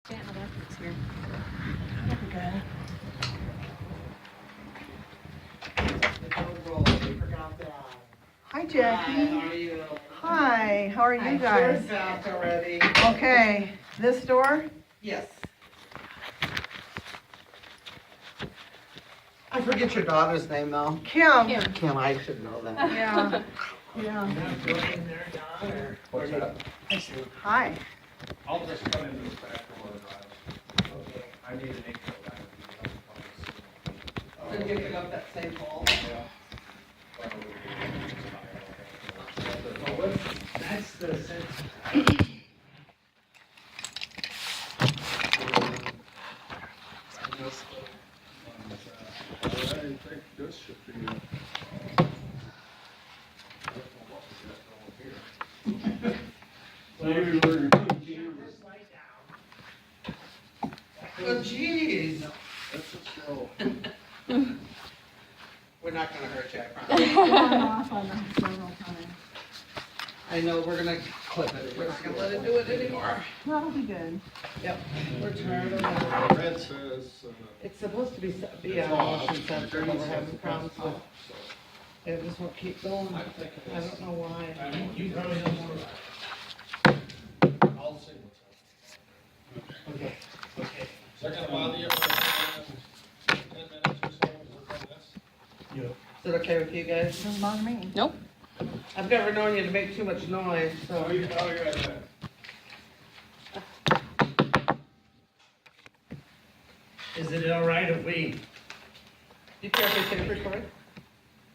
Alexis here. Okay. Hi, Jackie. Hi, how are you? Hi, how are you guys? Door's out already. Okay, this door? Yes. I forget your daughter's name though. Kim. Kim, I should know that. Yeah, yeah. What's that? Hi. I'll just come into this back door and drive. Okay. I need an 8-foot ladder. Did you pick up that same pole? Yeah. That's the sense. I think this should be. Oh, jeez. That's just slow. We're not gonna hurt you, I promise. I'm off on them several times. I know, we're gonna clip it. We're not gonna let it do it anymore. That'll be good. Yep, we're tired of it. Red says, It's supposed to be it's on off. motion sensor, but we're having problems with, So, it just won't keep going. I'm thinking I don't know why. you probably know more. I'll see what's up. Okay. Okay. Is that gonna bother you for 10 minutes or so? Is it like this? Is it okay with you guys? Doesn't bother me. Nope. I've never known you to make too much noise, so. Oh, you're right there. Is it all right if we, You care if we tape record?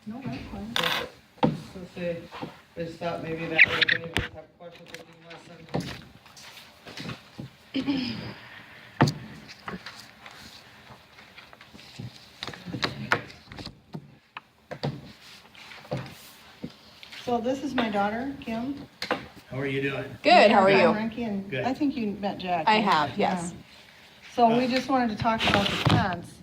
No, that's fine. Let's see, I just thought maybe that way, if any of us have questions, we can listen. So this is my daughter, Kim. how are you doing? Good, how are I'm you? Frankie, and Good. I think you met Jackie. I have, yes. Yeah. So we just wanted to talk about the fence.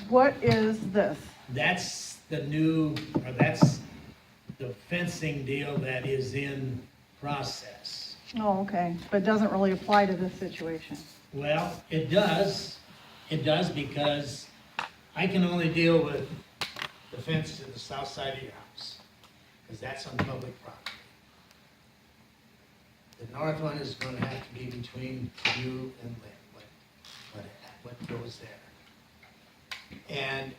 What is this? That's the new, or that's the fencing deal that is in process. Oh, okay, but it doesn't really apply to this situation. Well, it does because I can only deal with the fence to the south side of your house, because that's on public property. The north one is gonna have to be between you and Lynn, what goes there. And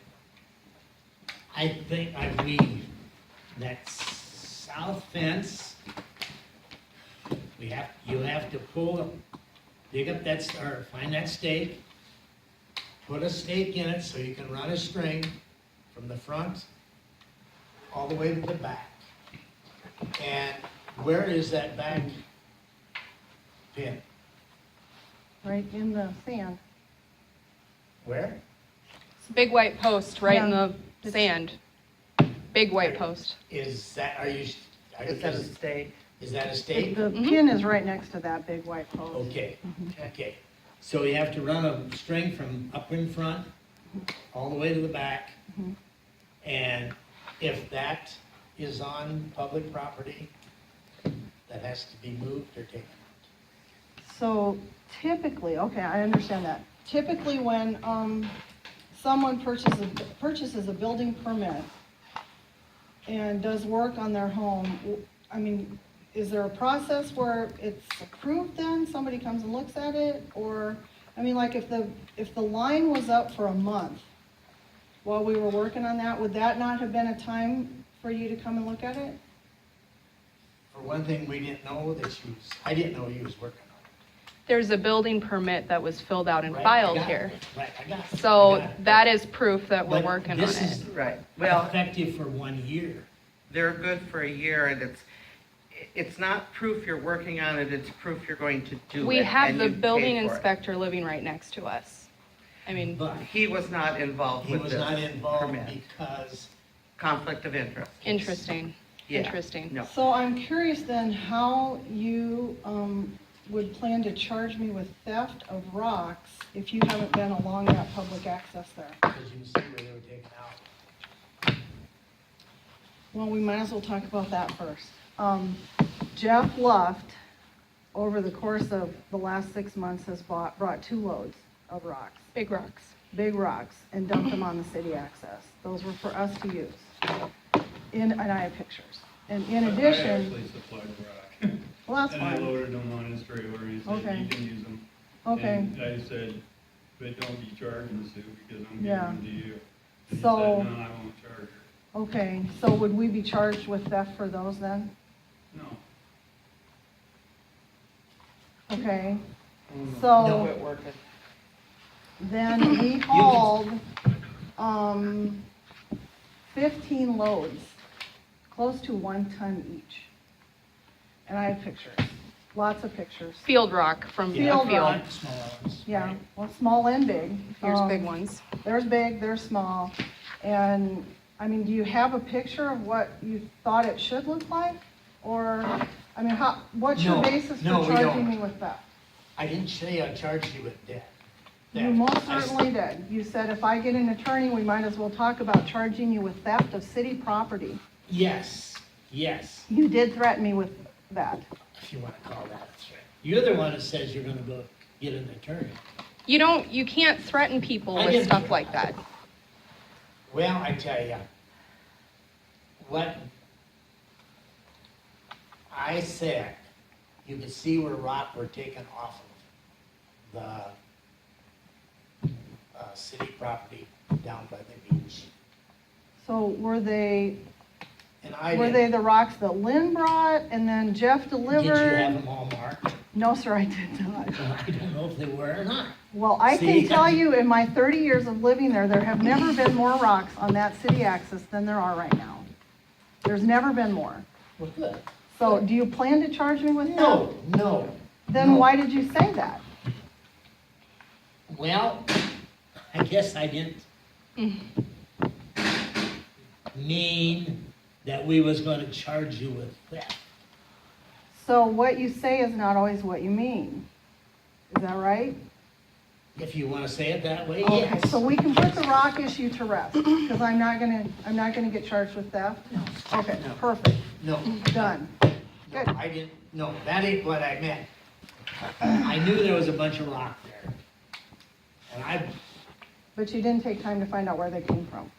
I think that south fence, you have to dig up or find that stake, put a stake in it so you can run a string from the front all the way to the back. And where is that back pin? Right in the sand. Where? Big white post right in Yeah. the sand. Big white post. Is that, Is that a stake? is that a stake? The pin is right next to that big white post. Okay, okay. So you have to run a string from up in front, all the way to the back. Mhm. And if that is on public property, that has to be moved or taken out. So typically, okay, I understand that. Typically, when someone purchases a building permit and does work on their home, I mean, is there a process where it's approved then? Somebody comes and looks at it? Or, I mean, like if the line was up for a month while we were working on that, would that not have been a time for you to come and look at it? For one thing, I didn't know you was working on There's a building permit that was filled out it. and Right, I filed got it. here. Right, I got it. So I got it. that is proof that we're But working on this it. is Right, well, effective for 1 year. they're good for a year, and it's not proof you're working on it, it's proof you're going to do it. We have and the you paid building for it. inspector living right next to us. I mean, But He was not involved he with was this not involved permit. because Conflict of interest. interesting, Yeah. interesting. No. So I'm curious then how you would plan to charge me with theft of rocks if you haven't been along that public access there? because you can see where they were taken out. Well, we might as well talk about that first. Jeff Luft over the course of the last 6 months, has brought 2 loads of rocks, Big rocks. big rocks, and dumped them on the city access. Those were for us to use. And I have pictures. And in I addition, actually supplied the rock. well, that's And I fine. loaded them on his trailer, and he said, Okay. you can use them. Okay, And I said, but don't be charging Sue, because I'm giving Yeah. them to you. And he So- said, no, I won't charge her. okay, so would we be charged with theft for those then? No. Okay, No, so it working. then we hauled, 15 loads, close to 1 ton each. And I have pictures, lots of pictures. Field rock from the Field field. rock. Small ones. Yeah, right? well, small and big. Here's big Um, ones. There's big, there's small. And, I mean, do you have a picture of what you thought it should look like? Or, I mean, what's your No, basis for no, we charging don't. me with that? I didn't say I charged you with debt. You most certainly did. You said if I get an attorney, we might as well talk about charging you with theft of city property. Yes, yes, You did threaten me with that. if you want to call that a threat. You're the one that says you're gonna go get an attorney. You can't threaten people I with didn't. stuff like that. Well, I tell you, what I said, you could see where rock were taken off of the city property down by the beach. So were they And Were they the rocks that Lynn brought and then Jeff Did you have delivered? them all marked? No, sir, I did not. I don't know if they were or not. Well, I See? can tell you, in my 30 years of living there, there have never been more rocks on that city axis than there are right now. There's never been more. Well, good. So do you plan to charge me with that? No, no. Then no. why did you say that? Well, I guess I didn't mean that we was gonna charge you with theft. So what you say is not always what you mean. Is that right? If you wanna say it that way, Okay, yes. so we can put the rock issue to rest, because I'm not gonna get charged with theft? Okay, No. perfect, No, done. no, Good. I didn't, no, that ain't what I meant. I knew there was a bunch of rock there. And But you didn't take time to find out where they came from.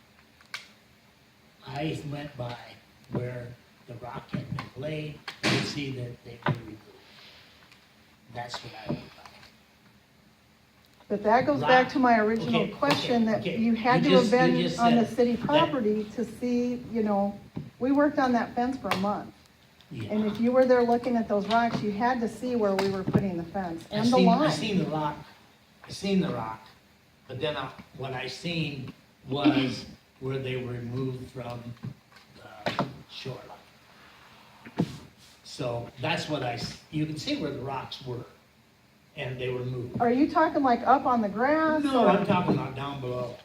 I went by where the rock had been laid, you could see that they were removed. That's what I went by. But that goes back to my original Okay, question, that okay. you had to You have just- you been just on the said city that- property to see, we worked on that fence for a month. Yeah. And if you were there looking at those rocks, you had to see where we were putting the fence and the I line. seen the rock, but then what I seen was where they were removed from the shoreline. So that's what you can see where the rocks were, and they were moved. Are you talking like up on the grass? No, or- I'm talking about down below.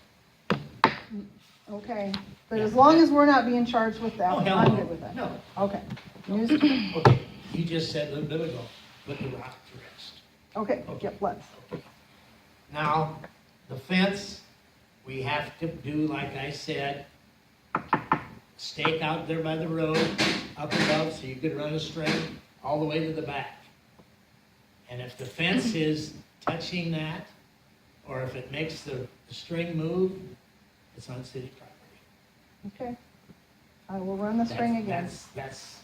Okay, but as Yeah. long as we're not being charged with that, Oh, hell I'm no. good with that. No. Okay, news, Okay, you just said a little bit ago, put the rock to rest. okay, yep, let's. Now, the fence, we have to do, like I said, stake out there by the road, up above, so you could run a string all the way to the back. And if the fence is touching that, or if it makes the string move, it's on city property. Okay. I will run the string again. That's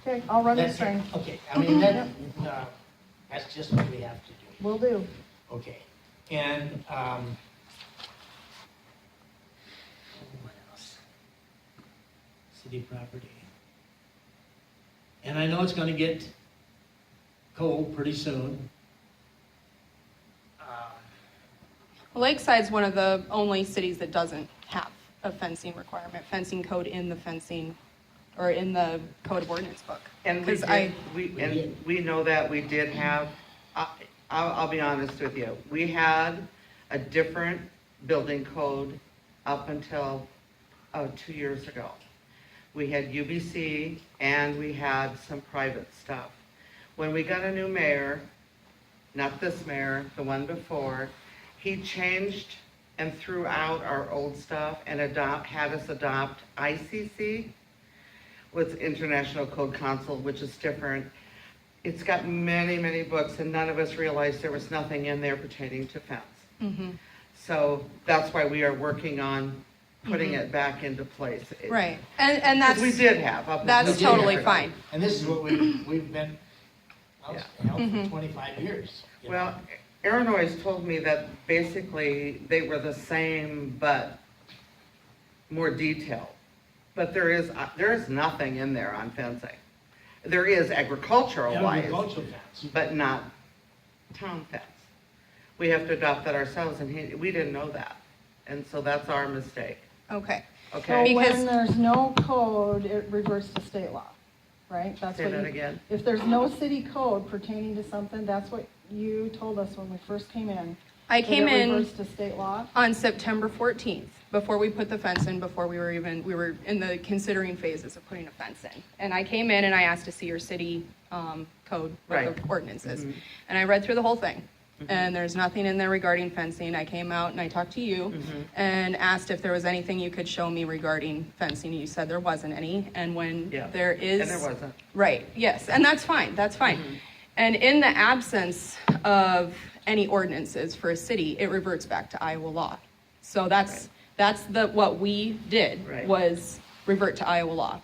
Okay, I'll run the that's it. string. Okay, I mean, that's just what we have to do. Will do. Okay, and, what else? City property. And I know it's gonna get cold pretty soon. Lakeside's one of the only cities that doesn't have a fencing requirement, fencing code in the fencing, or in the code of ordinance book. And Because I, we know that we did have, I'll be honest with you, we had a different building code up until, 2 years ago. We had UBC and we had some private stuff. When we got a new mayor, not this mayor, the one before, he changed and threw out our old stuff and had us adopt ICC, with International Code Council, which is different. It's got many, many books, and none of us realized there was nothing in there pertaining to fence. Mhm. So that's why we are working on putting it back into place. Right, and that's. Because we did have up That's until totally yesterday. fine. And this is what we've been, held Mhm. for 25 years. you know. Well, Aaron always told me that basically they were the same, but more detailed. But there is nothing in there on fencing. There is agricultural wise, Agricultural fence. but not town fence. We have to adopt that ourselves, and we didn't know that. And so that's our mistake, Okay, So okay? Because- when there's no code, it reverts to state law, right? That's Say what that you- again. If there's no city code pertaining to something, that's what you told us when we first came in. I that came it in reverts to state law. on September 14th, before we put the fence in, before we were in the considering phases of putting a fence in. And I came in and I asked to see your city code, Right. or the ordinances. Mhm. And I read through the whole thing. And there's nothing in there regarding fencing. I came out and I talked to you and asked if there was anything you could show me regarding fencing. You said there wasn't any. And when Yeah. there is. And there wasn't. Right, yes, and that's fine, that's fine. And in the absence of any ordinances for a city, it reverts back to Iowa law. So that's what we did, Right. was revert to Iowa law.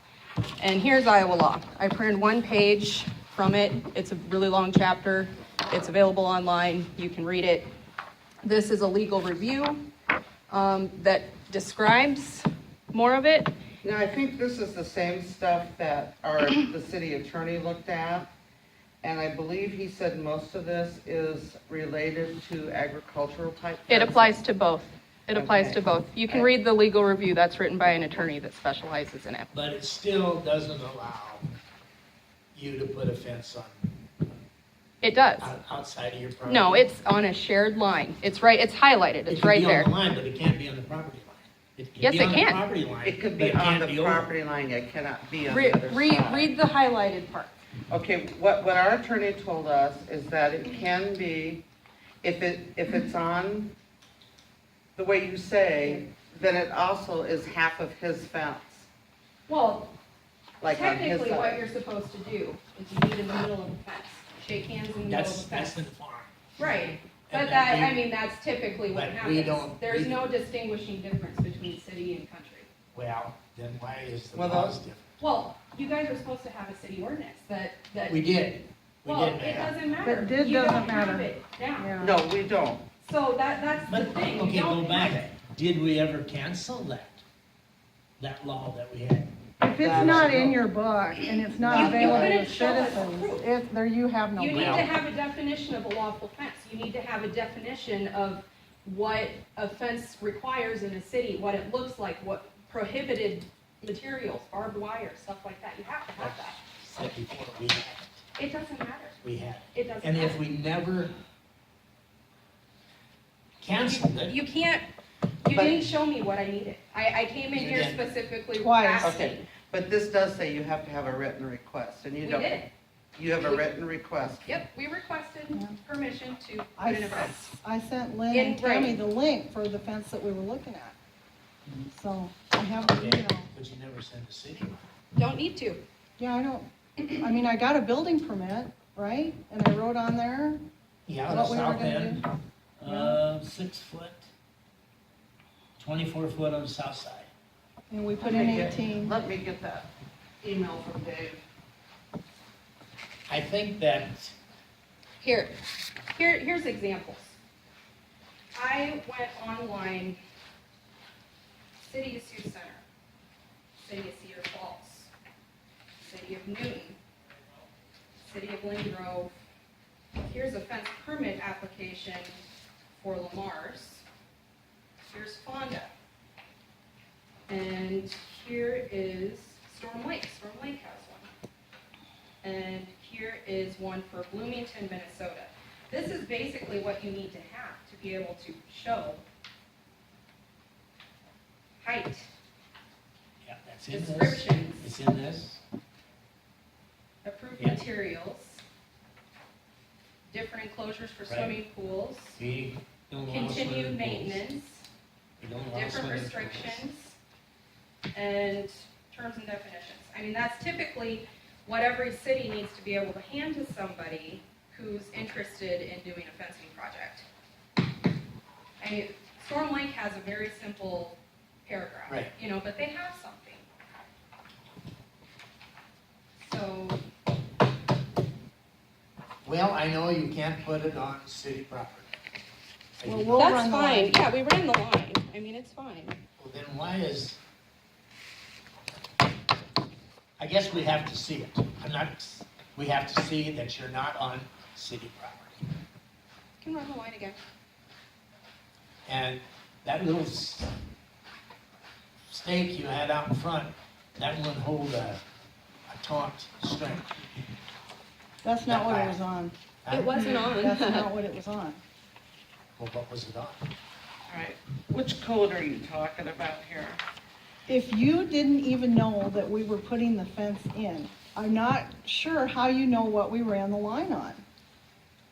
And here's Iowa law. I printed one page from it. It's a really long chapter. It's available online. You can read it. This is a legal review that describes more of it. Now, I think this is the same stuff that the city attorney looked at, and I believe he said most of this is related to agricultural type. It fencing. applies to both. It applies Okay. to both. You can read the legal review that's written by an attorney that specializes in it. But it still doesn't allow you to put a fence on, It does. outside of your property. No, it's on a shared line. It's right, it's highlighted. It's right It there. can be on the line, but it can't be on the property line. It can Yes, be it on the can. property line, It could but be it on can't the be over. property line, it cannot be on Re- the other side. Read the highlighted part. Okay, what our attorney told us is that it can be, if it's on the way you say, then it also is half of his fence, Well, like on his technically what side. you're supposed to do is you meet in the middle of the fence. Shake hands in the middle of That's the the fence. farm. Right. But And that, then we- I mean, that's typically what but we happens. don't- There's we- no distinguishing difference between city and country. Well, then why is the Well, laws different? Well, you guys are supposed to have a city ordinance that. We did. We Well, did, it ma'am. doesn't matter. But did You don't doesn't have matter. it now. Yeah. No, we don't. So that's the But, thing. You okay, go don't have back. it. Did we ever cancel that law that we had? If it's not in your book and it's not You available couldn't to show us citizens, proof. there you have no You need proof. to have a definition of a lawful fence. You need to have a definition of what a fence requires in a city, what it looks like, what prohibited materials, barbed wire, stuff like that. You have to have that. Said before, we had It doesn't matter. it. We had it. It doesn't And if matter. we never canceled it, You can't, you But- didn't show me what I needed. I came in You here didn't. specifically Twice. Okay, asking. but this does say you have to have a written request, and you We don't. did. You have a written request. Yep, we requested permission to I, put in a fence. I sent Lynn In and Tammy writing. the link for the fence that we were looking at. So I have, okay, you know, but you never sent the city one. Don't need to. yeah, I don't, I mean, I got a building permit, right? And I wrote on there, Yeah, the What we were south gonna end, Yeah. 6 foot, 24 foot on the south side. and we put Let in me get- 18. Let me get that email from Dave. I think that, Here's examples. I went online, City of Sioux Center, City of Cedar Falls, City of Newton, City of Lynn Grove. Here's a fence permit application for Lamar's. Here's Fonda. And here is Storm Lake. Storm Lake has one. And here is one for Bloomington, Minnesota. This is basically what you need to have to be able to show height, yeah, that's in this. descriptions, It's in this. approved Yeah. materials, different enclosures for Right. swimming pools, We don't allow continued swimming pools. maintenance, We don't allow different swimming pools. restrictions, and terms and definitions. I mean, that's typically what every city needs to be able to hand to somebody who's interested in doing a fencing project. I mean, Storm Lake has a very simple paragraph, Right. you know, but they have something. So, Well, I know you can't put it on city property. Well, we'll that's run the fine, line. yeah, we ran the line, I mean, it's fine. Well, then why is, I guess we have to see it. We have to see that you're not on city property. You can run the line again. And that little stake you had out in front, that wouldn't hold a taunt string. That's not what it was on. It wasn't on. That's not what it was on. Well, what was it on? All right, which code are you talking about here? If you didn't even know that we were putting the fence in, I'm not sure how you know what we ran the line on.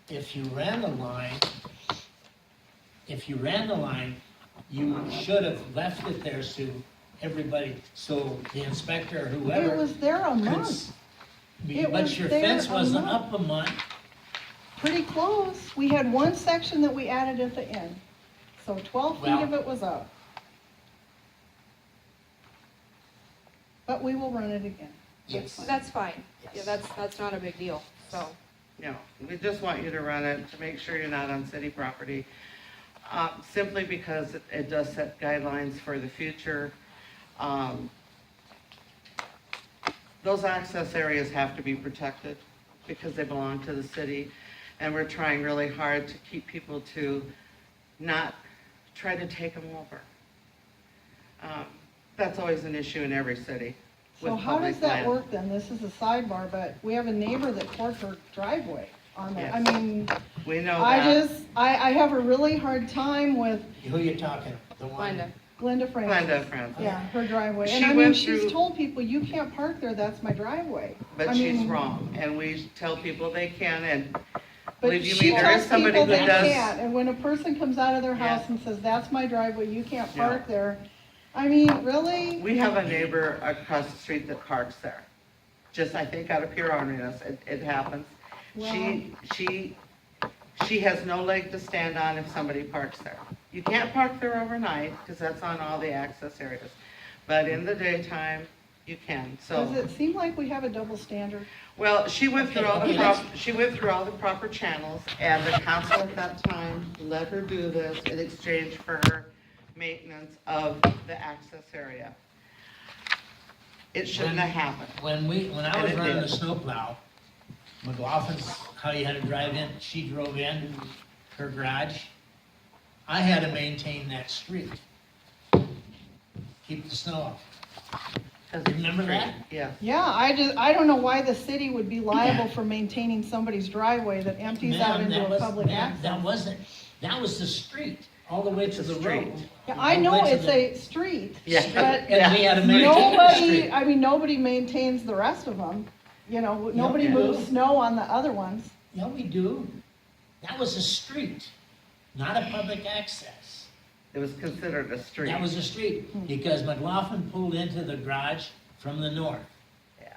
If you ran the line, you should have left it there so everybody, so the inspector or whoever. It was there a could month, s- It But was your there fence a wasn't month. up a month. pretty close. We had one section that we added at the end. So 12 feet of Well- it was up. But we will run it again. Yes. That's fine, yeah, Yes. that's not a big deal, so. No, we just want you to run it to make sure you're not on city property. Simply because it does set guidelines for the future. Those access areas have to be protected because they belong to the city. And we're trying really hard to keep people to not try to take them over. That's always an issue in every city with So how public does that land. work then? This is a sidebar, but we have a neighbor that poured her driveway on that. I Yes. mean, We know I that. I have a really hard time with Who you talking? The one? Glenda. Glenda Francis. Glenda Francis. Yeah, her driveway. She And I mean, went she's through- told people, you can't park there, that's my driveway. But I she's mean, wrong, and we tell people they can, and But believe you she me, there is tells somebody people who they does. can't, and when a person comes out of their house Yeah. and says, that's my driveway, you can't Yeah. park there. I mean, really? We have a neighbor across the street that parks there. Just, I think, out of pure orneriness, it happens. She has no leg to stand on if somebody parks there. You can't park there overnight, because that's on all the access areas. But in the daytime, you can, so. Does it seem like we have a double standard? Well, she went through all the Okay. she went through all the proper channels, and the council at that time let her do this in exchange for her maintenance of the access area. It shouldn't have happened. When I And was it running did. the snowplow, McLaughlin's, how you had to drive in, she drove in her garage. I had to maintain that street. Keep the snow off. 'Cause it's Remember free. that? Yeah. Yeah, I don't know why the city would be liable Yeah. for maintaining somebody's driveway that empties out Ma'am, into that a was- public ma'am, access. that was the street, all the way to The the street. road. Yeah, I All the know way to it's the- a street, Yeah. but And we had to maintain the nobody, street. I mean, nobody maintains the rest of them. You know, nobody Yeah. moves snow on the other ones. Yeah, we do. That was a street, not a public access. It was considered a street. That was a street, because McLaughlin pulled into the garage from the north. Yeah.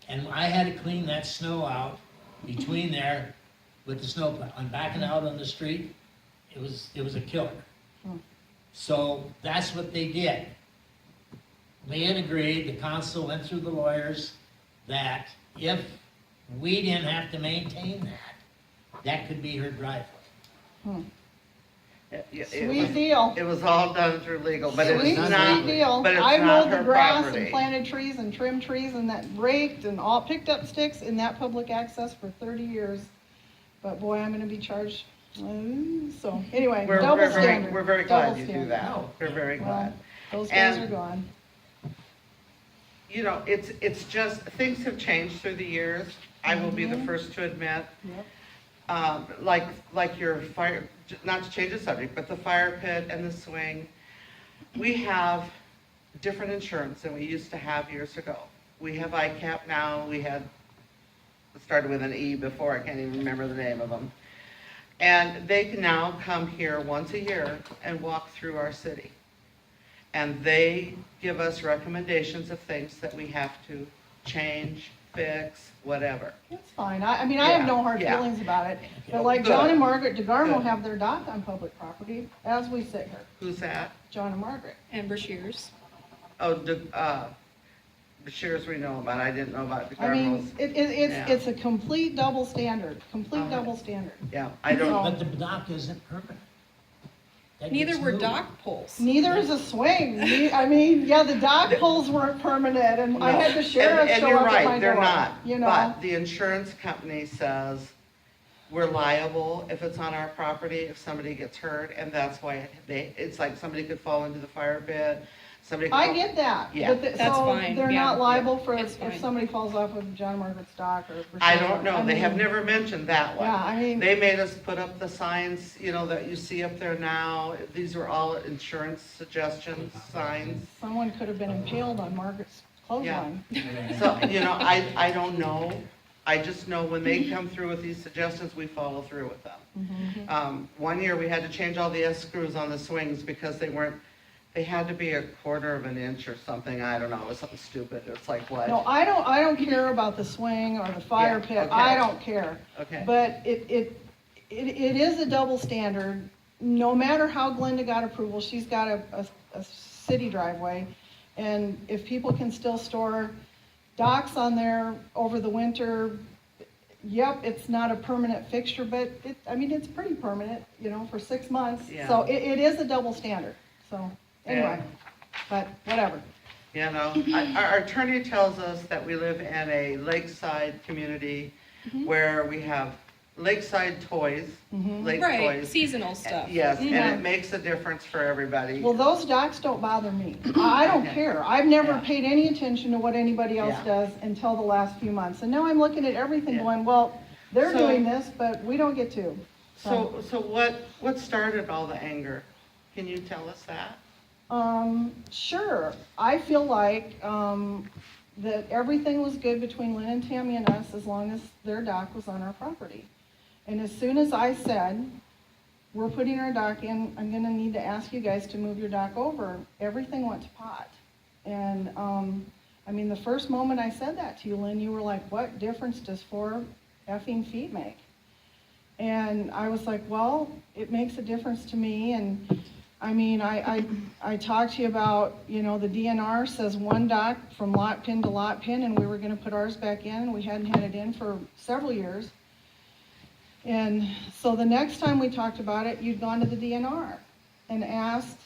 And I had to clean that snow out between there with the snowplow. And backing out on the street, it was a killer. So that's what they did. We had agreed, the council went through the lawyers, that if we didn't have to maintain that could be her driveway. It Sweet was- deal. It was all done through legal, but it's Sweet, not, sweet deal. but it's I not mowed the her grass property. and planted trees and trimmed trees and that raked and all picked up sticks in that public access for 30 years. But boy, I'm gonna be charged. So anyway, We're double very, standard. we're very double glad you do standard. that. No. We're very Well, glad. those days And- are gone. You know, it's just, things have changed through the years. I will be the Mhm. first to admit. Yep. Like your fire, not to change the subject, but the fire pit and the swing. We have different insurance than we used to have years ago. We have ICAP now, it started with an E before, I can't even remember the name of them. And they can now come here once a year and walk through our city. And they give us recommendations of things that we have to change, fix, whatever. It's fine. I mean, I have no hard Yeah, yeah. feelings about it. But Good. like John and Margaret DeGarmo Good. have their dock on public property as we sit here. Who's that? John and Margaret. And Brashears. Oh, Bashir's we know about, I didn't know about I mean, DeGarmo's. it's, Yeah. it's a complete double standard, complete Uh-huh. double standard. Yeah, I don't, But the dock isn't permanent. That Neither gets were moved. dock poles. Neither is a swing. I mean, yeah, the dock poles weren't permanent and I had the sheriff and show you're up at my right, they're door, not. you know? But the insurance company says we're liable if it's on our property, if somebody gets hurt, and that's why it's like somebody could fall into the fire pit, somebody could. I get that. Yeah. But That's so fine, they're yeah. not liable for It's if fine. somebody falls off of John and Margaret's dock or. I don't know, they have mean, never mentioned that one. Yeah, I mean. They made us put up the signs, you know, that you see up there now. These were all insurance suggestions, signs. Someone could have been impaled on Margaret's clothesline. So, you know, I don't know. I just know when they come through with these suggestions, we follow through with them. Mm-hmm. One year, we had to change all the S screws on the swings because they had to be a quarter of an inch or something. I don't know, it was something stupid. It's like what? No, I don't care about the swing or the fire Yeah, pit. okay. I don't care. Okay. But it is a double standard. No matter how Glenda got approval, she's got a city driveway. And if people can still store docks on there over the winter, yep, it's not a permanent fixture, but it's pretty permanent, you know, for 6 months. Yeah. So it is a double standard. So anyway, but whatever. You know, our attorney tells us that we live in a lakeside community where we have lakeside toys, lake Right, toys. seasonal stuff. Yes, and Yeah. it makes a difference for everybody. Well, those docks don't bother me. I don't Okay. care. I've never Yeah. paid any attention to what anybody else Yeah. does until the last few months. And now I'm looking at everything Yeah. going, well, they're So- doing this, but we don't get to. So what started all the anger? Can you tell us that? Sure. I feel like, that everything was good between Lynn and Tammy and us as long as their dock was on our property. And as soon as I said, we're putting our dock in, I'm gonna need to ask you guys to move your dock over, everything went to pot. And, the first moment I said that to you, Lynn, you were like, what difference does 4 effing feet make? And I was like, well, it makes a difference to me, and, I talked to you about, you know, the DNR says 1 dock from lot pin to lot pin, and we were gonna put ours back in, and we hadn't had it in for several years. And so the next time we talked about it, you'd gone to the DNR and asked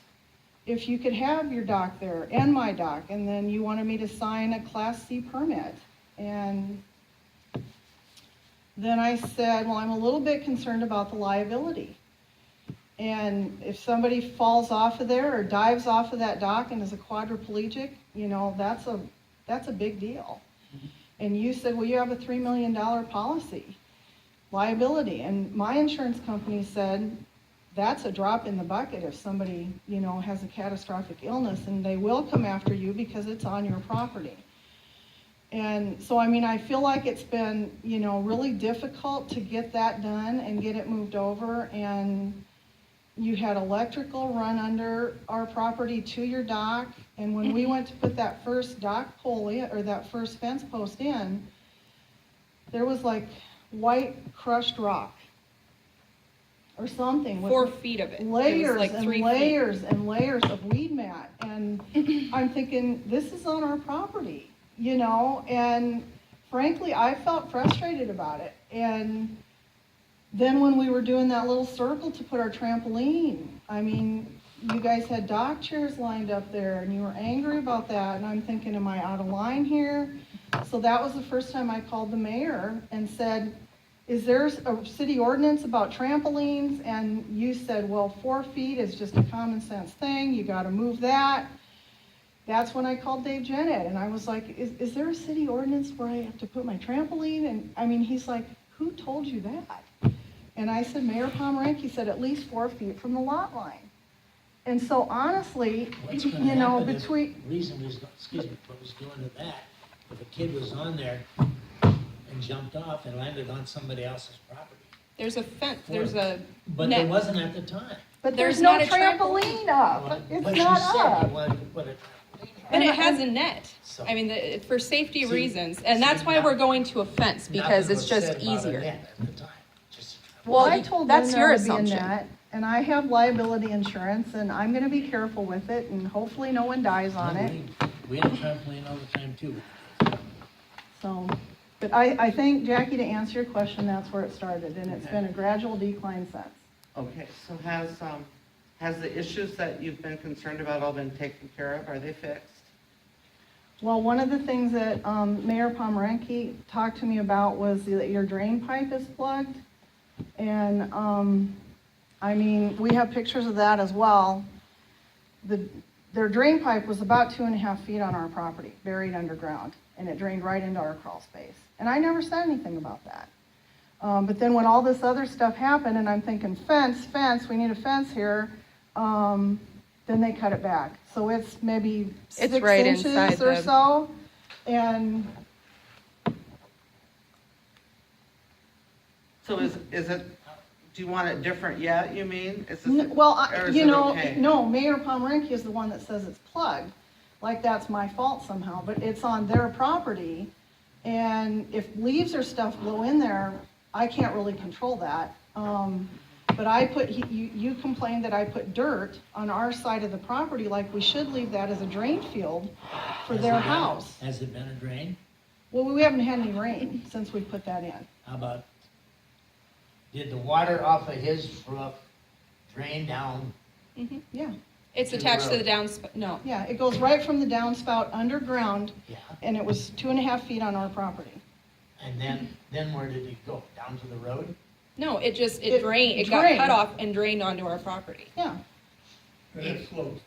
if you could have your dock there and my dock, and then you wanted me to sign a Class C permit. And then I said, well, I'm a little bit concerned about the liability. And if somebody falls off of there or dives off of that dock and is a quadriplegic, you know, that's a big deal. And you said, well, you have a $3 million policy. Liability, and my insurance company said that's a drop in the bucket if somebody, you know, has a catastrophic illness, and they will come after you because it's on your property. And so, I feel like it's been, you know, really difficult to get that done and get it moved over, and you had electrical run under our property to your dock, and when we went to put that first dock pole in, or that first fence post in, there was like white crushed rock or something with 4 feet of it. It was layers like and 3 feet. layers and layers of weed mat. And I'm thinking, this is on our property, you know, and frankly, I felt frustrated about it. And then when we were doing that little circle to put our trampoline, you guys had dock chairs lined up there and you were angry about that. And I'm thinking, am I out of line here? So that was the first time I called the mayor and said, is there a city ordinance about trampolines? And you said, well, 4 feet is just a common sense thing, you gotta move that. That's when I called Dave Jennett, and I was like, is there a city ordinance where I have to put my trampoline? And he's like, who told you that? And I said, Mayor Pomeranke said at least 4 feet from the lot line. And so honestly, What's gonna you know, happen if between, reason was, what was doing to that, if a kid was on there and jumped off and landed on somebody else's property? There's a fence, there's a But there net. wasn't at the time. but There's there's no not a trampoline up, Well, it's but not you said up. you wanted to put a trampoline in. But it has a net. So- I mean, for safety See- reasons, and see, that's why now- we're going to a fence, because Nothing it's was just said about a easier. net at the time, just- Well, I told that's Lynn your there would be a assumption. net, and I have liability insurance, and I'm gonna be careful with it, and hopefully no one dies on it. We have trampoline all the time too. So, but I think, Jackie, to answer your question, that's where it started, and it's been a gradual decline since. Okay, so has the issues that you've been concerned about all been taken care of? Are they fixed? Well, one of the things that Mayor Pomeranke talked to me about was that your drain pipe is plugged. And, I mean, we have pictures of that as well. Their drain pipe was about 2.5 feet on our property, buried underground, and it drained right into our crawl space. And I never said anything about that. But then when all this other stuff happened, and I'm thinking fence, we need a fence here, then they cut it back. So it's maybe It's 6 right inches inside or the- so. And So is it, do you want it different yet, you mean? Is this- Well, or is you it know, okay? no, Mayor Pomeranke is the one that says it's plugged, like that's my fault somehow, but it's on their property. And if leaves or stuff blow in there, I can't really control that. But you complained that I put dirt on our side of the property, like we should leave that as a drain field for their house. Has it been a drain? Well, we haven't had any rain since we put that in. How about, did the water off of his roof drain down? Yeah, It's To the attached to road. the downspout, no. yeah, it goes right from the downspout underground, Yeah. and it was 2.5 feet on our property. And then where did it go? Down to the road? No, it It drained, it got drained. cut off and drained onto our property. Yeah, But it slopes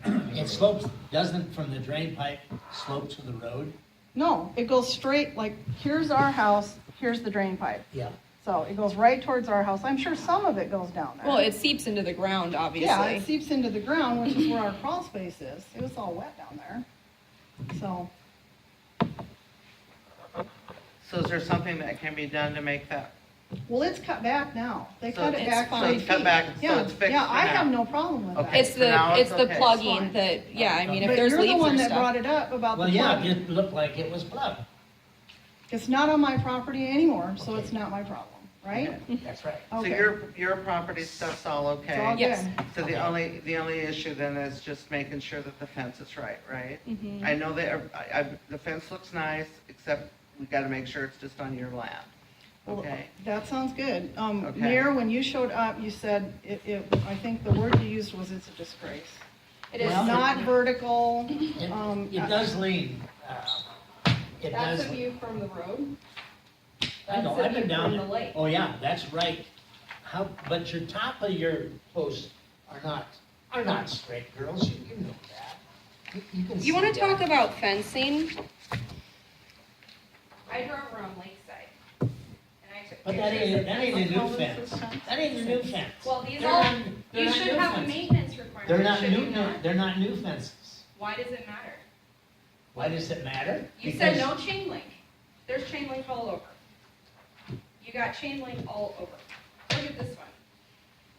down. It slopes, doesn't from the drain pipe slope to the road? no, it goes straight, like, here's our house, here's the drain pipe. Yeah. So it goes right towards our house. I'm sure some of it goes down there. Well, it seeps into the ground, Yeah, it obviously. seeps into the ground, which is where our crawl space is. It was all wet down there. So, So is there something that can be done to make that? well, it's cut back now. They So cut it it's back fine. 3 So it's cut feet. back, so Yeah, it's fixed yeah, for I now. have no problem with Okay. that. It's so now it's it's the okay. plugging Fine. that, yeah, I mean, if But there's you're the leaves one or that brought stuff. it up about the Well, yeah, plug. it looked like it was plugged. It's not on my property anymore, so it's not my problem, right? That's right. So Okay. your property stuff's all It's all okay? Yes. good. So the only issue then is just making sure that the fence is right? Mhm. I know that, the fence looks nice, except we gotta make sure it's just on your land, Well, okay? that sounds good. Okay. Mayor, when you showed up, you said, I think the word you used was it's a disgrace. It It's is. Well, not vertical. It does lean, it does. That's a view from the road. I know, That's a I've been view down from there. the lake. Oh, yeah, that's right. But your top of your posts are not straight, girls, you know that. You can You wanna see talk that. about fencing? I drove around Lakeside, and I took But that pictures of ain't a new How fence. this is fence? That ain't a new fence. Well, these They're all, not- they're you not should new have a fences. maintenance requirement. They're not should new, you not? they're not new fences. Why does it matter? Why does it matter? You said Because- no chain link. There's chain link all over. You got chain link all over. Look at this one.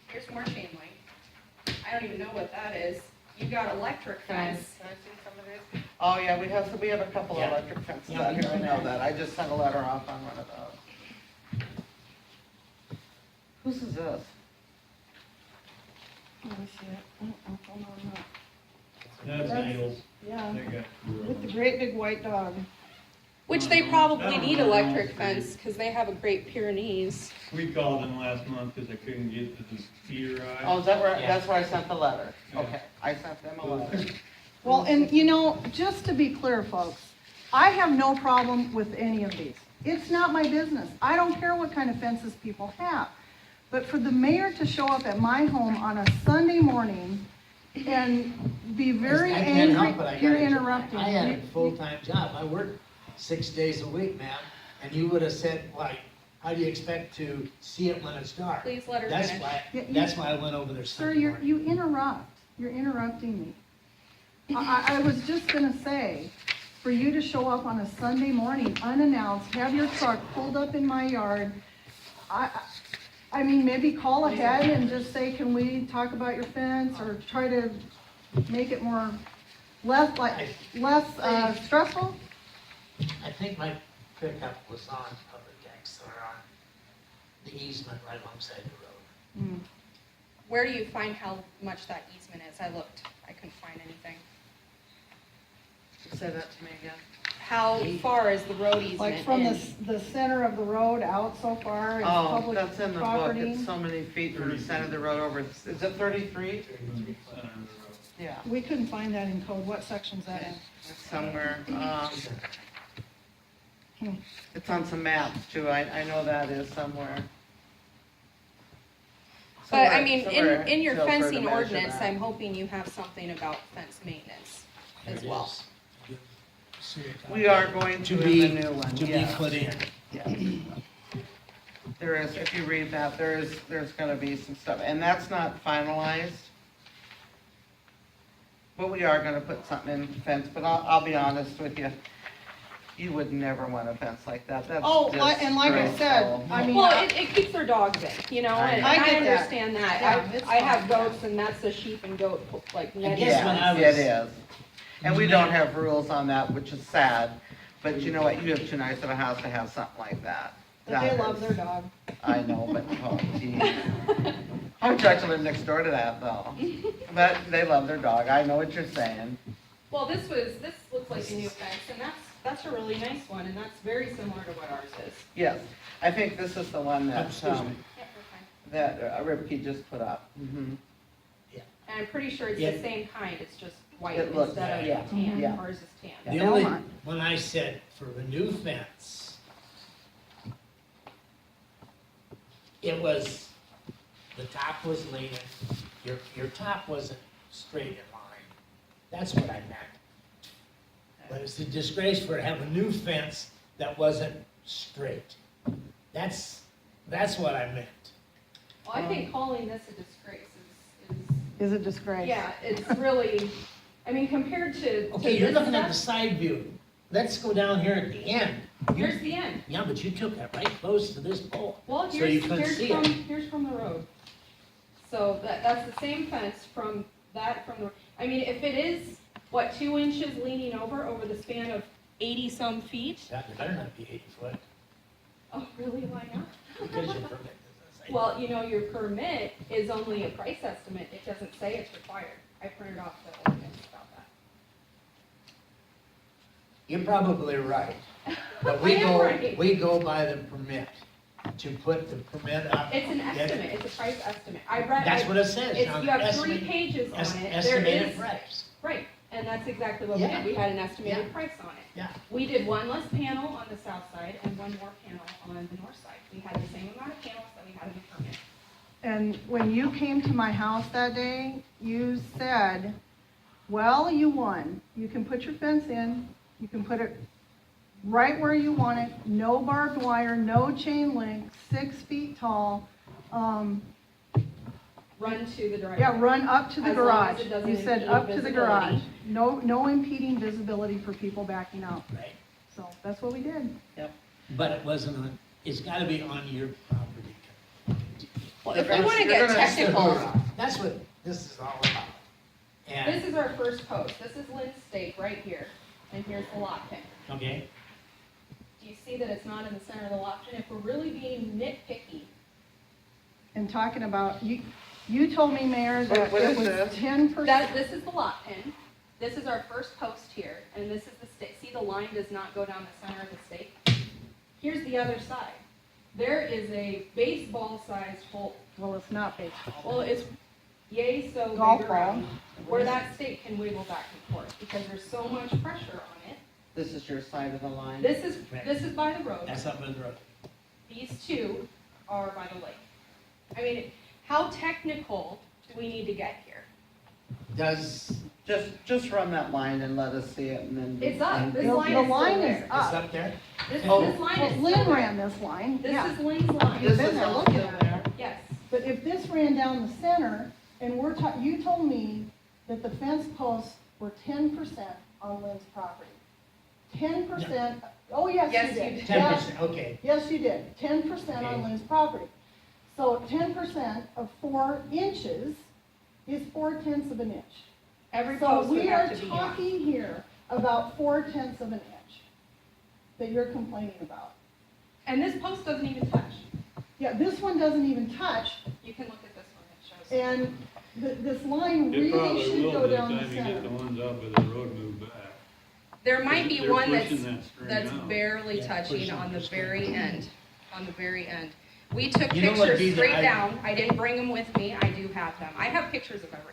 Here's more chain link. I don't even know what that is. You got electric Can I fence. see some of these? Oh, yeah, we have a couple Yeah. electric fences Yeah, out we here, I know know that. that, I just sent a letter off on one of those. Whose is this? Let me see it. Oh, hold on, no. That's That's- Eagles. Yeah, They got. with the great big white dog. Which they probably need electric fence because they have a Great Pyrenees. We called them last month because I couldn't get to the speeder eye. Oh, is that where, Yeah. that's where I sent the letter? Yeah. Okay, I sent them a letter. Well, and you know, just to be clear, folks, I have no problem with any of these. It's not my business. I don't care what kind of fences people have. But for the mayor to show up at my home on a Sunday morning and be very I can't help angry, it, I you're gotta- interrupting. I had a full-time job, I worked 6 days a week, ma'am, and you would have said, like, how do you expect to see it when it's dark? Please let her That's finish. why, Yeah, you- that's why I went over there Sir, Sunday morning. you interrupt. You're interrupting me. I was just gonna say, for you to show up on a Sunday morning unannounced, have your truck pulled up in my yard, I mean, maybe call ahead and just say, can we talk about your fence, or try to make it more less like, less stressful? I think my pickup was on upper decks or on the easement right alongside the road. Where do you find how much that easement is? I looked, I couldn't find anything. Say that to me again. How far is the road easement Like from in? the center of the road out so far is Oh, public that's in the book, property? it's so many feet from the center of the road over, is it 33? Center of the road. Yeah, We couldn't find that in code. What section's that in? it's somewhere, Hmm. it's on some maps too, I know that is somewhere. But I Somewhere- mean, somewhere in your Tilford to fencing measure ordinance, that. I'm hoping you have something about fence maintenance There as it well. is. So you're talking We are going To to be, in the new one, to be yes. put in. There is, if you read that, there's gonna be some stuff, and that's not finalized. But we are gonna put something in fence, but I'll be honest with you, you would never want a fence like that, that's Oh, and like I said, disgraceful. I mean, Well, it keeps their dogs in, you know, I and know. I I get that. understand that. Yeah, it's I have fine. goats and that's a sheep and goat, like, netting. guess when I Yes, was- it is. And we don't have rules on that, which is sad, but you know what, you have too nice of a house to have something like that. but they That love is- their dog. I know, but, oh, gee. I would try to live next door to that though. But they love their dog, I know what you're saying. Well, this looks like a new fence, and that's a really nice one, and that's very similar to what ours is. Yes, I think this is the one that, Excuse me. Yep, we're fine. that Ripke just put up. Mhm. And I'm pretty sure it's Yeah. the same kind, it's just white It looks- instead of yeah, tan. yeah. Ours is tan. The Yeah. only Belmont. one I said for a new fence, it was, the top was leaning, your top wasn't straight in line. That's what I meant. But it's a disgrace for to have a new fence that wasn't straight. That's what I meant. Well, I think calling this a disgrace Is a disgrace. yeah, it's really, I mean, compared to Okay, you're this looking at the stuff, side view. Let's go down here at the end. here's the end. Yeah, but you took it right close to this pole. Well, So you couldn't see it. here's from the road. So that's the same fence from the, I mean, if it is, what, 2 inches leaning over the span of 80-some feet? That better not be 80 foot, Oh, really, why not? because your permit doesn't say. Well, you know, your permit is only a price estimate, it doesn't say it's required. I printed off the ordinance about that. You're probably right, but I am right. we go by the permit, to put the permit up. It's an That- estimate, it's a price estimate. I read. That's what it says. It's, John, you have 3 estimate- pages on it. There Estimated is, price, right, and that's exactly what we Yeah. did. We had an estimated Yeah. price on it. yeah. We did 1 less panel on the south side and 1 more panel on the north side. We had the same amount of panels that we had in the permit. And when you came to my house that day, you said, well, you won. You can put your fence in, you can put it right where you want it, no barbed wire, no chain link, 6 feet tall. Run to the driveway. Yeah, run up to the As long garage. as it doesn't You said impede up to the visibility. garage. No impeding visibility for people backing out. Right, So that's what we did. but it wasn't on, it's gotta be on your property. Well, if we You're want to gonna- get That's the technical, hoorah. That's what this is all about. And, this is our first post. This is Lynn's stake right here, and here's the lot pin. okay, Do you see that it's not in the center of the lot pin? If we're really being nitpicky, And talking about, you told me, Mayor, that What it is was this? 10%. this is the lot pin. This is our first post here, and this is the stake. See, the line does not go down the center of the stake. Here's the other side. There is a baseball-sized hole. Well, it's not baseball. Well, it's yay so Golf big ball. around where that stake can wiggle back and forth because there's so much pressure on it. This is your side of the line? This is by the road. that's up in the road. These 2 are by the lake. I mean, how technical do we need to get here? Does, Just run that line and let us see it and then. It's up. This The line the is still line there. is it's up. up there? This Oh. line Well, is still Lynn there. ran this line, This yeah. is Lynn's line. You've This been is there all looking still at it. there? Yes. But if this ran down the center, and you told me that the fence posts were 10% on Lynn's property. 10%, oh, yes, Yes, you you did. did. 10%, okay. Yes, you did, 10% on Okay. Lynn's property. So 10% of 4 inches is 4/10 of an inch. Every So post would we have are to be on. talking here about 4/10 of an inch that you're complaining about. And this post doesn't even touch. Yeah, this one doesn't even touch, You can look at this one, it shows. and this line It really probably should will go by the down the time you get center. the ones out by the road moved back. There might be They're one pushing that string that's out. barely Yeah, touching pushing on the the string. very end, on the very end. We took You know what'd be pictures the straight I- down. I didn't bring them with me. I do have them. I have pictures of everything.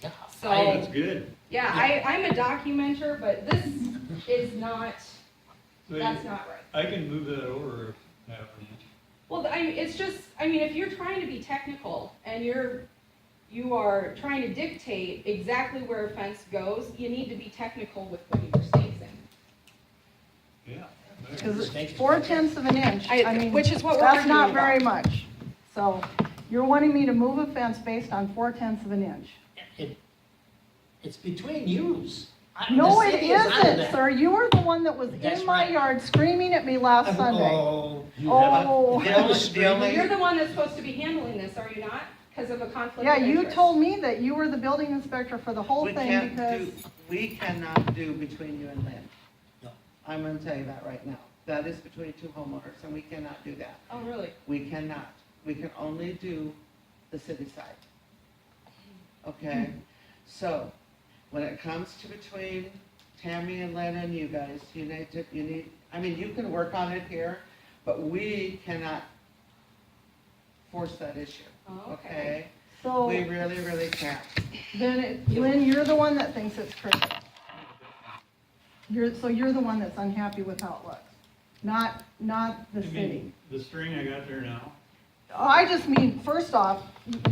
Yeah. So, That's good. yeah, I'm a documenter, but this is not, So that's not right. I can move that over half an inch. Well, it's just, if you're trying to be technical and you are trying to dictate exactly where a fence goes, you need to be technical with putting your stakes in. Yeah. Because 4/10 of an inch, I mean, Which is what we're that's not arguing about. very much. So you're wanting me to move a fence based on 4/10 of an inch? It's between yous. No, The it city is out of isn't, that. sir. You were the one that was That's in my right. yard screaming at me last Sunday. Oh, you Oh. have The a, only- was the only- You're the one that's supposed to be handling this, are you not? Because of a conflict Yeah, of you interest. told me that you were the building inspector for the whole We thing can't because, do, we cannot do between you and Lynn. No. I'm gonna tell you that right now. That is between two homeowners, and we cannot do that. Oh, really? We cannot. We can only do the city side. Okay? So, when it comes to between Tammy and Lynn and you guys, you can work on it here, but we cannot force that issue. Oh, okay. Okay? so We really, really can't. then, Lynn, you're the one that thinks it's crooked. So you're the one that's unhappy with how it looks, not the You city. mean the string I got there now? I just mean, first off,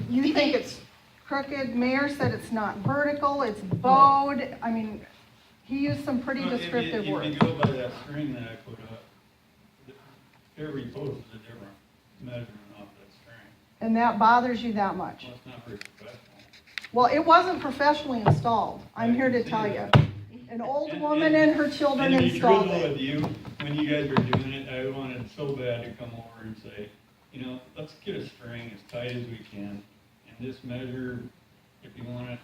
you think it's crooked. Mayor said it's not vertical, it's bowed. I mean, he used some pretty Well, descriptive If you words. go by that string that I put up, every post is a different measurement off that string. And that bothers you that much. Well, it's not very professional. Well, it wasn't professionally installed, I'm here to I can tell see you. that. An old And- woman and her children And to be installed truthful it. with you, when you guys were doing it, I wanted so bad to come over and say, let's get a string as tight as we can, and just measure, if you want it,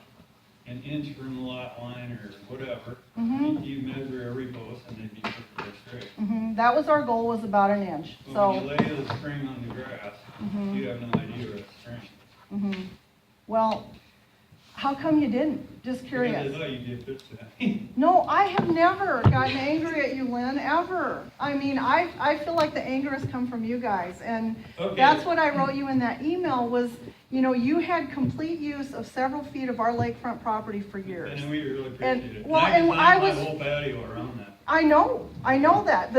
an inch from the lot line or whatever. Mhm. You measure every post and they'd be perfectly straight. That was our goal, was about an inch, But when so. you lay the string on the grass, Mhm. you have no idea where the string is. Mhm. Well, how come you didn't? Just Because curious. I thought you did fix that. No, I have never gotten angry at you, Lynn, ever. I mean, I feel like the anger has come from you guys, and Okay. that's what I wrote you in that email was, you had complete use of several feet of our lakefront property for years. And we really And- appreciate it. well, I and designed I my was- whole patio around that. I know that.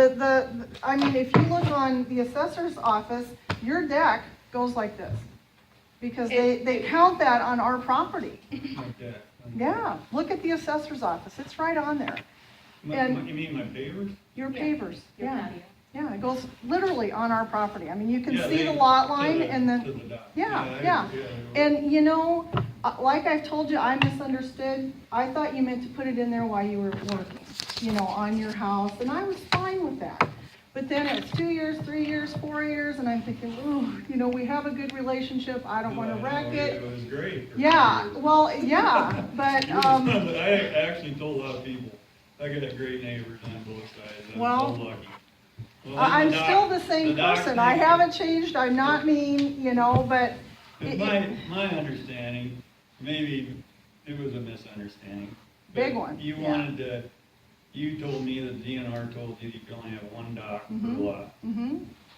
I mean, if you look on the assessor's office, your deck goes like this. Because they count that on our property. Like that. Yeah, look at the assessor's office, it's right on there. And- You mean my pavers? Your Yeah, pavers, Your yeah. patio. Yeah, it goes literally on our property. I mean, you can Yeah, see they- the lot to line the- and to then, the dock. yeah. And like I've told you, I misunderstood. I thought you meant to put it in there while you were working, on your house, and I was fine with that. But then it's 2 years, 3 years, 4 years, and I'm thinking, ooh, we have a good relationship, I don't wanna wreck it. It was great. for Yeah, 2 years. well, yeah, but, But I actually told a lot of people, I got great neighbors on both sides, I'm Well, so lucky. Well, I'm the dock- still the same dock person, I thing- haven't changed, I'm not mean, but. It's my understanding, maybe it was a misunderstanding. but Big one, You yeah. wanted to, you told me that DNR told you you could only have one dock per Mhm. lot. Mm-hmm,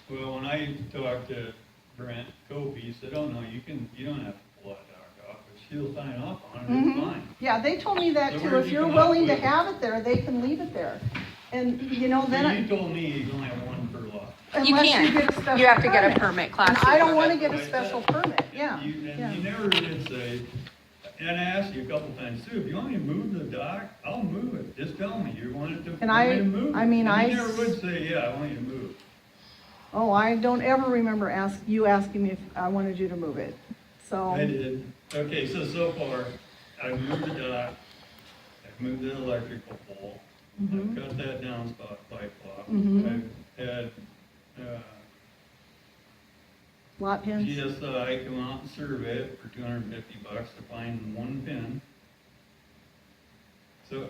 Well, when I talked to Brent Copey, he said, oh no, you don't have to pull that dock off, if she'll sign off on it, it's fine. yeah, they told me that So too, where'd if you you're come up willing to with- have it there, they can leave it there. And, So then, you told me you can only have one per lot. You unless you can't. get a special You have to get a permit. permit, class And two I don't permit. wanna get a That's what I special said. permit, yeah, You yeah. never did say, and I asked you a couple times too, if you want me to move the dock, I'll move it, just tell me, you want it to, And want me to move it. I mean, And you never would say, yeah, I want you to move. Oh, I don't ever remember you asking me if I wanted you to move it, so. I did. Okay, so far, I've moved the dock, I've moved the electrical pole, I've cut that downspout pipe off. Mhm. I've had, Lot pins, GSI come out and survey it for $250 to find one pin. So,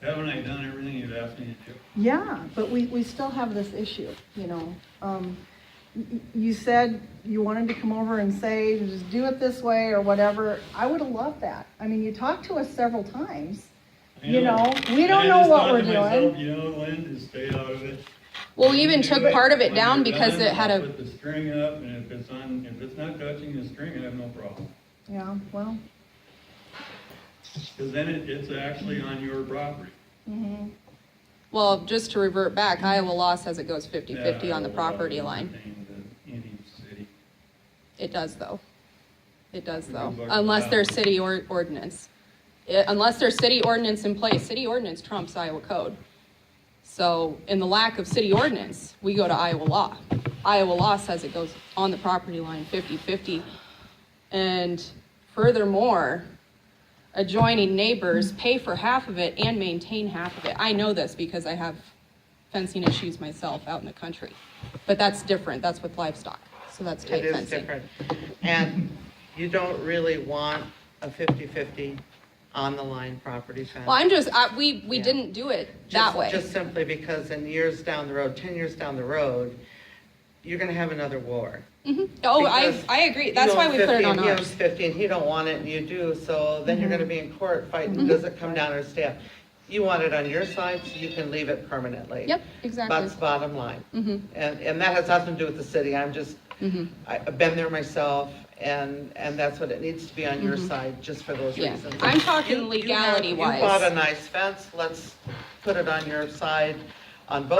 haven't I done everything you've asked me to do? Yeah, but we still have this issue, you know. You said you wanted to come over and say, just do it this way or whatever. I would have loved that. I mean, you talked to us several times. I You know, we don't know what we're I just thought to myself, doing. you know, Lynn, just stay out of it. Well, we even took part of it When down you're because done, it had I'll a, Put the string up, and if it's not touching the string, I have no problem. Yeah, well, Because then it's actually on your property. mhm. well, just to revert back, Iowa law says it goes 50/50 on the property line. In each city. It does though. It does We though, can look unless it there's up. city ordinance. Unless there's city ordinance in place, city ordinance trumps Iowa code. So in the lack of city ordinance, we go to Iowa law. Iowa law says it goes on the property line 50/50. And furthermore, adjoining neighbors pay for half of it and maintain half of it. I know this because I have fencing issues myself out in the country. But that's different, that's with livestock, so that's tight It is fencing. different. And you don't really want a 50/50 on the line property fence. Well, we Yeah. didn't do it Just- that way. Just simply because in years down the road, 10 years down the road, you're gonna have another war. Mhm. Oh, Because I agree, that's why we put it on He owns ours. 50 and he don't want it and you do, so then you're gonna be in court fighting, does it come down or stay up? You want it on your side so you can leave it permanently. Yep, exactly. That's bottom line. Mhm. And that has nothing to do with the city, Mhm. I've been there myself, and that's what it needs to be on your side, just for those Mm-hmm. Yeah. reasons. I'm talking You legality-wise. bought a nice fence, let's put it on your side on both